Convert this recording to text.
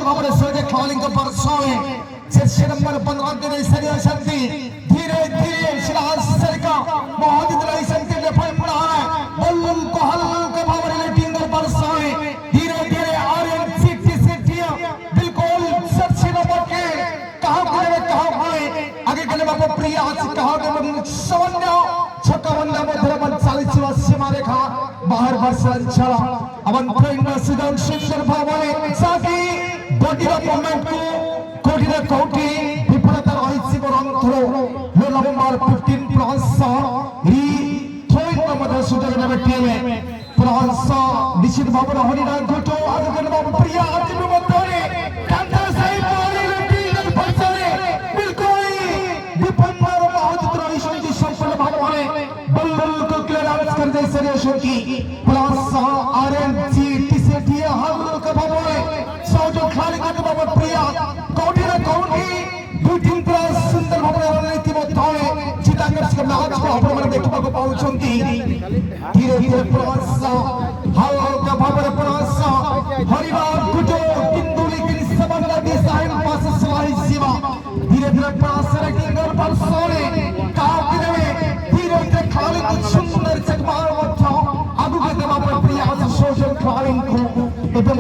भाव से खेलाड़ी परसों से नंबर 15 दिन सरिया शक्ति धीरे धीरे का मोहदित रही शक्ति ने फल पड़ा है बल्लम को हल्का भाव रेटिंग परसों धीरे धीरे आर्यन सिटी बिल्कुल सबसे नंबर के कहां आगे गले बाबू प्रिया कहा सवन्य छक्का वन्य मध्य 40 सीमा रेखा बाहर बर्सन चला अवन फ्रेंड सुदन सुंदर भावने साथी बॉडी मूवमेंट को कोटिना कोटि विफलता रही बरंथरो लो नवंबर 15 प्लस री थोइन मध्य सुदन नंबर टीम प्लस निश्चित भाव हरिना घटो आगे गले बाबू प्रिया अंतिम मध्य कांता साई पारी रेटिंग परसरे बिल्कुल विपन्नर बहुत रही संजी संपन्न भावने बल्बल को क्लियरेंस कर दे सरिया की प्लस आरएनसी टीसीटी हल्का का भावने सौजो खिलाड़ी का बाबा प्रिया कोटी ना कोटी दूटिंग प्लस सुंदर भावने रणनीति मध्य चिताकर के मैच को आपण देखबा को पाउछंती धीरे धीरे प्लस हल्का भावने प्लस हरिना गुटो किंदुली की सबंध डिजाइन पास सवाई सीमा धीरे धीरे प्लस रेटिंग पर सोने काफी धीरे धीरे खिलाड़ी को सुंदर चकमार मध्य आगु के बाबा प्रिया सोशल खिलाड़ी को एवं